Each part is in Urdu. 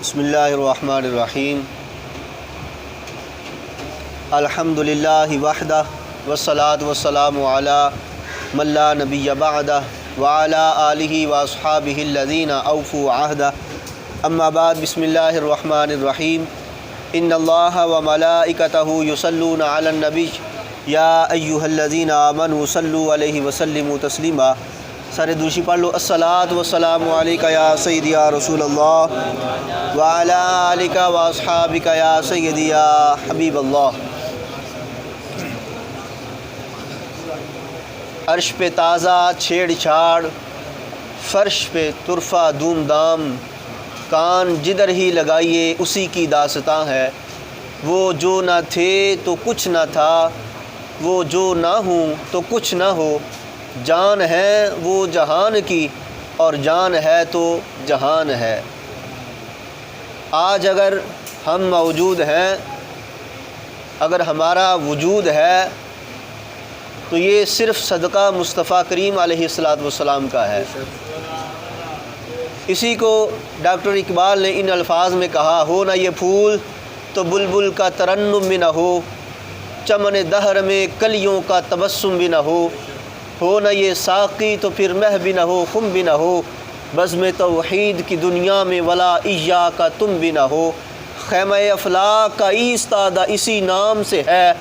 بسم اللہ الرحمن الرحیم الحمدللہ وحدہ والصلاة والسلام علی من لا نبی بعدہ وعلی آلہ واصحابہ الذین اوفوا عہدہ اما بعد بسم اللہ الرحمن الرحیم ان اللہ وملائکتہ یصلون علی النبی یا ایہا الذین آمنوا صلوا علیہ وسلموا تسلیما۔ سارے دوشی پڑھ لو۔ الصلاۃ والسلام علیکہ یا سیدی یا رسول اللہ وعلی آلکہ واصحابکہ یا سیدی یا حبیب اللہ۔ عرش پہ تازہ چھیڑ چھاڑ، فرش پہ طرفہ دھوم دھام، کان جدھر ہی لگائیے اسی کی داستاں ہے۔ وہ جو نہ تھے تو کچھ نہ تھا، وہ جو نہ ہوں تو کچھ نہ ہو، جان ہے وہ جہان کی اور جان ہے تو جہان ہے۔ آج اگر ہم موجود ہیں، اگر ہمارا وجود ہے، تو یہ صرف صدقہ مصطفیٰ کریم علیہ السلام کا ہے۔ اسی کو ڈاکٹر اقبال نے ان الفاظ میں کہا، ہو نہ یہ پھول تو بلبل کا ترنم بھی نہ ہو، چمن دہر میں کلیوں کا تبسم بھی نہ ہو نہ یہ ساقی تو پھر مہ بھی نہ ہو، خم بھی نہ ہو، بزم توحید کی دنیا میں ولا ایاک تم بھی نہ ہو۔ خیمہ افلاک کا ایستادہ اسی نام سے ہے،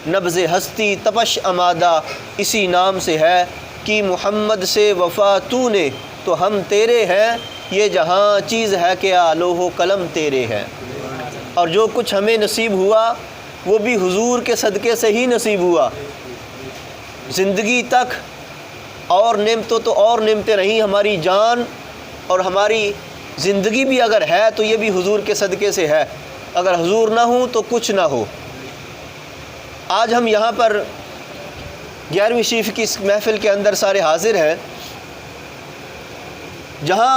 نبض ہستی تپش امادہ اسی نام سے ہے، کہ محمد سے وفا تو نے تو ہم تیرے ہیں، یہ جہاں چیز ہے کہ لوح و قلم تیرے ہیں۔ اور جو کچھ ہمیں نصیب ہوا وہ بھی حضور کے صدقے سے ہی نصیب ہوا۔ زندگی تک اور نعمتوں تو اور نعمتیں رہیں، ہماری جان اور ہماری زندگی بھی اگر ہے تو یہ بھی حضور کے صدقے سے ہے۔ اگر حضور نہ ہوں تو کچھ نہ ہو۔ آج ہم یہاں پر 11ویں شریف کی اس محفل کے اندر سارے حاضر ہیں، جہاں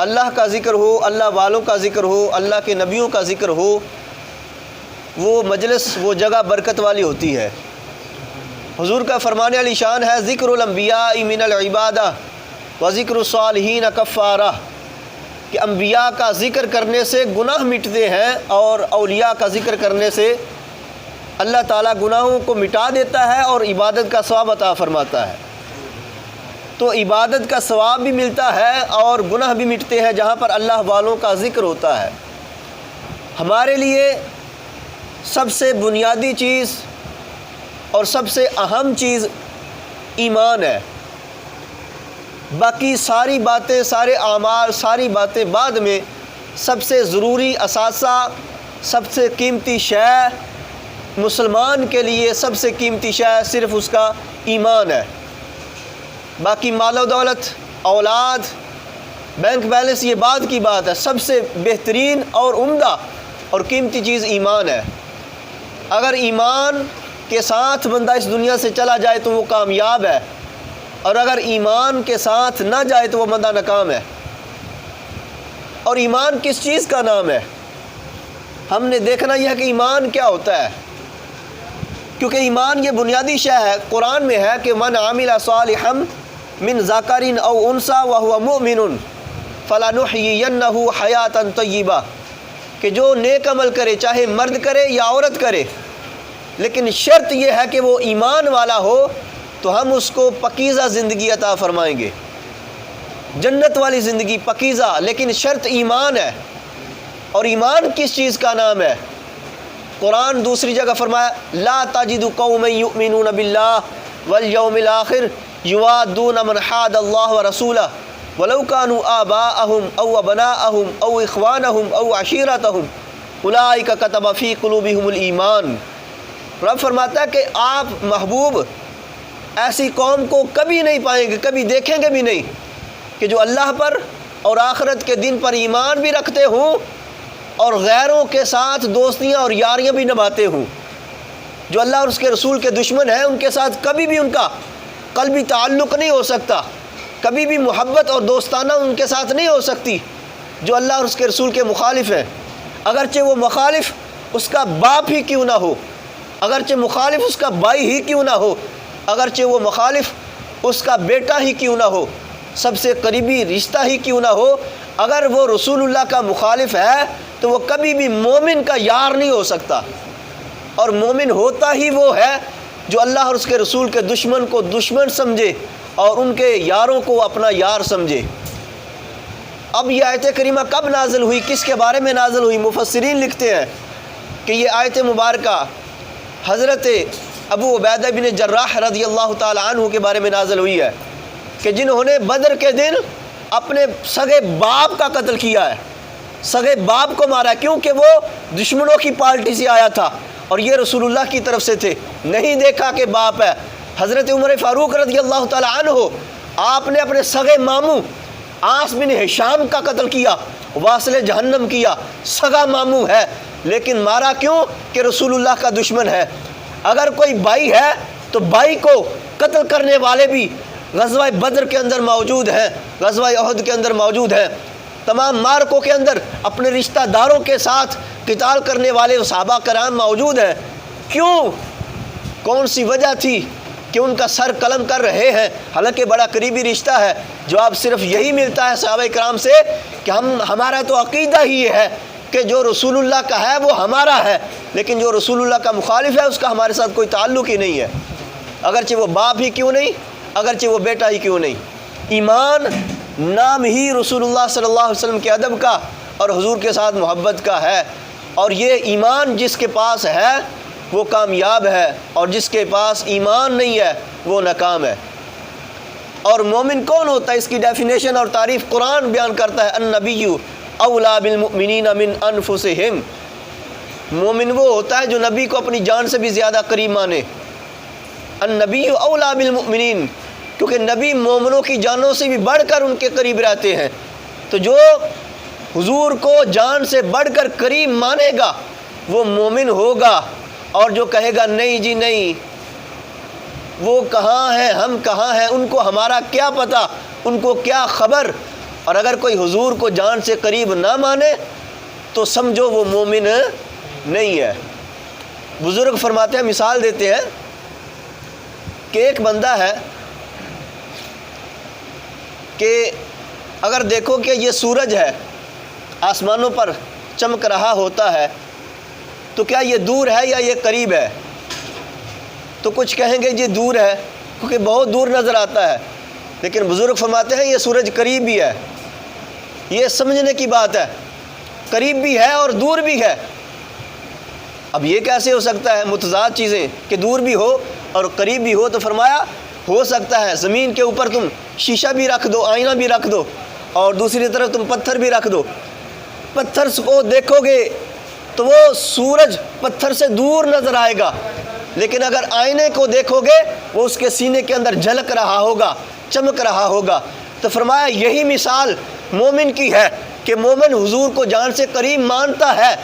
اللہ کا ذکر ہو، اللہ والوں کا ذکر ہو، اللہ کے نبیوں کا ذکر ہو، وہ مجلس وہ جگہ برکت والی ہوتی ہے۔ حضور کا فرمان علی شان ہے، ذکر الانبیاء من العبادہ و ذکر الصالحین کفارہ، کہ انبیاء کا ذکر کرنے سے گناہ مٹتے ہیں اور اولیاء کا ذکر کرنے سے اللہ تعالیٰ گناہوں کو مٹا دیتا ہے اور عبادت کا ثواب عطا فرماتا ہے۔ تو عبادت کا ثواب بھی ملتا ہے اور گناہ بھی مٹتے ہیں جہاں پر اللہ والوں کا ذکر ہوتا ہے۔ ہمارے لیے سب سے بنیادی چیز اور سب سے اہم چیز ایمان ہے۔ باقی ساری باتیں، سارے اعمال، ساری باتیں بعد میں۔ سب سے ضروری اثاثہ، سب سے قیمتی شے مسلمان کے لیے، سب سے قیمتی شے صرف اس کا ایمان ہے۔ باقی مال و دولت، اولاد، بینک بیلنس یہ بعد کی بات ہے۔ سب سے بہترین اور عمدہ اور قیمتی چیز ایمان ہے۔ اگر ایمان کے ساتھ بندہ اس دنیا سے چلا جائے تو وہ کامیاب ہے، اور اگر ایمان کے ساتھ نہ جائے تو وہ بندہ ناکام ہے۔ اور ایمان کس چیز کا نام ہے؟ ہم نے دیکھنا یہ ہے کہ ایمان کیا ہوتا ہے، کیونکہ ایمان یہ بنیادی شے ہے۔ قرآن میں ہے کہ من عمل صالحا من ذکر او انثی وهو مؤمن فلنحیینہ حیاتا طیبہ، کہ جو نیک عمل کرے، چاہے مرد کرے یا عورت کرے، لیکن شرط یہ ہے کہ وہ ایمان والا ہو، تو ہم اس کو پکیزہ زندگی عطا فرمائیں گے، جنت والی زندگی پکیزہ، لیکن شرط ایمان ہے۔ اور ایمان کس چیز کا نام ہے؟ قرآن دوسری جگہ فرمایا، لا تجد قوما یؤمنون باللہ والیوم الآخر یوادون من حاد اللہ ورسولہ ولو كانوا آباءهم او ابناءهم او اخوانهم او عشیرتهم اولئک کتب فی قلوبهم الایمان۔ رب فرماتا ہے کہ آپ محبوب ایسی قوم کو کبھی نہیں پائیں گے، کبھی دیکھیں گے بھی نہیں، کہ جو اللہ پر اور آخرت کے دن پر ایمان بھی رکھتے ہوں اور غیروں کے ساتھ دوستیاں اور یاریاں بھی نبھاتے ہوں۔ جو اللہ اور اس کے رسول کے دشمن ہیں، ان کے ساتھ کبھی بھی ان کا قلبی تعلق نہیں ہو سکتا، کبھی بھی محبت اور دوستانہ ان کے ساتھ نہیں ہو سکتی۔ جو اللہ اور اس کے رسول کے مخالف ہیں، اگرچہ وہ مخالف اس کا باپ ہی کیوں نہ ہو، اگرچہ مخالف اس کا بھائی ہی کیوں نہ ہو، اگرچہ وہ مخالف اس کا بیٹا ہی کیوں نہ ہو، سب سے قریبی رشتہ ہی کیوں نہ ہو، اگر وہ رسول اللہ کا مخالف ہے تو وہ کبھی بھی مومن کا یار نہیں ہو سکتا، اور مومن ہوتا ہی وہ ہے جو اللہ اور اس کے رسول کے دشمن کو دشمن سمجھے اور ان کے یاروں کو اپنا یار سمجھے۔ اب یہ آیت کریمہ کب نازل ہوئی، کس کے بارے میں نازل ہوئی؟ مفسرین لکھتے ہیں کہ یہ آیت مبارکہ حضرت ابو عبیدہ بن جراح رضی اللہ تعالی عنہ کے بارے میں نازل ہوئی ہے، کہ جنہوں نے بدر کے دن اپنے سگے باپ کا قتل کیا ہے، سگے باپ کو مارا، کیونکہ وہ دشمنوں کی پارٹی سے آیا تھا اور یہ رسول اللہ کی طرف سے تھے، نہیں دیکھا کہ باپ ہے۔ حضرت عمر فاروق رضی اللہ تعالی عنہ، آپ نے اپنے سگے ماموں عاص بن ہشام کا قتل کیا، واصل جہنم کیا، سگا ماموں ہے، لیکن مارا کیوں؟ کہ رسول اللہ کا دشمن ہے۔ اگر کوئی بھائی ہے تو بھائی کو قتل کرنے والے بھی غزوہ بدر کے اندر موجود ہیں، غزوہ احد کے اندر موجود ہیں، تمام مارکوں کے اندر اپنے رشتہ داروں کے ساتھ قتال کرنے والے صحابہ کرام موجود ہیں۔ کیوں؟ کون سی وجہ تھی کہ ان کا سر قلم کر رہے ہیں؟ حالانکہ بڑا قریبی رشتہ ہے۔ جواب صرف یہی ملتا ہے صحابہ کرام سے کہ ہمارا تو عقیدہ ہی یہ ہے کہ جو رسول اللہ کا ہے وہ ہمارا ہے، لیکن جو رسول اللہ کا مخالف ہے اس کا ہمارے ساتھ کوئی تعلق ہی نہیں ہے، اگرچہ وہ باپ ہی کیوں نہیں، اگرچہ وہ بیٹا ہی کیوں نہیں۔ ایمان نام ہی رسول اللہ صلی اللہ علیہ وسلم کے ادب کا اور حضور کے ساتھ محبت کا ہے، اور یہ ایمان جس کے پاس ہے وہ کامیاب ہے، اور جس کے پاس ایمان نہیں ہے وہ ناکام ہے۔ اور مومن کون ہوتا ہے؟ اس کی ڈیفینیشن اور تعریف قرآن بیان کرتا ہے، النبی اولا بالمؤمنین من انفسہم۔ مومن وہ ہوتا ہے جو نبی کو اپنی جان سے بھی زیادہ قریب مانے۔ النبی اولا بالمؤمنین، کیونکہ نبی مومنوں کی جانوں سے بھی بڑھ کر ان کے قریب رہتے ہیں، تو جو حضور کو جان سے بڑھ کر قریب مانے گا وہ مومن ہوگا، اور جو کہے گا نہیں جی نہیں، وہ کہاں ہیں ہم کہاں ہیں، ان کو ہمارا کیا پتہ، ان کو کیا خبر، اور اگر کوئی حضور کو جان سے قریب نہ مانے تو سمجھو وہ مومن نہیں ہے۔ بزرگ فرماتے ہیں، مثال دیتے ہیں کہ ایک بندہ ہے کہ اگر دیکھو کہ یہ سورج ہے آسمانوں پر چمک رہا ہوتا ہے تو کیا یہ دور ہے یا یہ قریب ہے؟ تو کچھ کہیں گے یہ دور ہے کیونکہ بہت دور نظر آتا ہے، لیکن بزرگ فرماتے ہیں یہ سورج قریب بھی ہے۔ یہ سمجھنے کی بات ہے، قریب بھی ہے اور دور بھی ہے۔ اب یہ کیسے ہو سکتا ہے؟ متضاد چیزیں کہ دور بھی ہو اور قریب بھی ہو، تو فرمایا ہو سکتا ہے زمین کے اوپر تم شیشہ بھی رکھ دو، آئینہ بھی رکھ دو، اور دوسری طرف تم پتھر بھی رکھ دو، پتھر کو دیکھو گے تو وہ سورج پتھر سے دور نظر آئے گا، لیکن اگر آئینے کو دیکھو گے وہ اس کے سینے کے اندر جھلک رہا ہوگا، چمک رہا ہوگا۔ تو فرمایا یہی مثال مومن کی ہے کہ مومن حضور کو جان سے قریب مانتا ہے،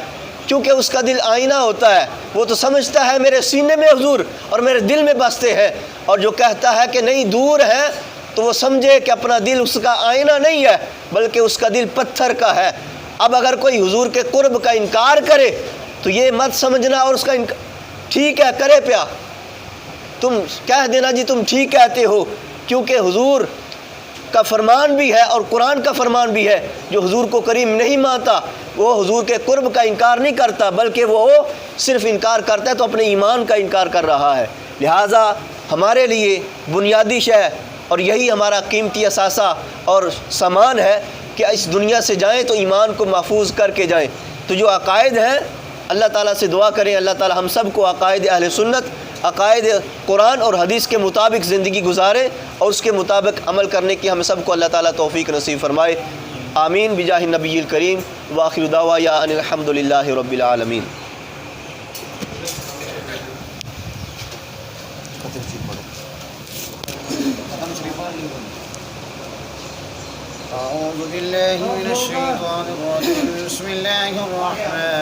کیونکہ اس کا دل آئینہ ہوتا ہے، وہ تو سمجھتا ہے میرے سینے میں حضور اور میرے دل میں بستے ہیں، اور جو کہتا ہے کہ نہیں دور ہے تو وہ سمجھے کہ اپنا دل اس کا آئینہ نہیں ہے بلکہ اس کا دل پتھر کا ہے۔ اب اگر کوئی حضور کے قرب کا انکار کرے تو یہ مت سمجھنا اور اس کا ٹھیک ہے کرے پیا، تم کہہ دینا جی تم ٹھیک کہتے ہو، کیونکہ حضور کا فرمان بھی ہے اور قرآن کا فرمان بھی ہے، جو حضور کو قریب نہیں مانتا وہ حضور کے قرب کا انکار نہیں کرتا بلکہ وہ صرف انکار کرتا ہے تو اپنے ایمان کا انکار کر رہا ہے۔ لہٰذا ہمارے لیے بنیادی شے اور یہی ہمارا قیمتی اثاثہ اور سامان ہے کہ اس دنیا سے جائیں تو ایمان کو محفوظ کر کے جائیں۔ تو جو عقائد ہیں اللہ تعالیٰ سے دعا کریں اللہ تعالیٰ ہم سب کو عقائد اہل سنت، عقائد قرآن اور حدیث کے مطابق زندگی گزارے اور اس کے مطابق عمل کرنے کی ہم سب کو اللہ تعالیٰ توفیق نصیب فرمائے۔ آمین بجاہ النبی الکریم وآخر دعوانا ان الحمد للہ رب العالمین۔ أعوذ بالله من الشيطان الرجيم بسم الله الرحمن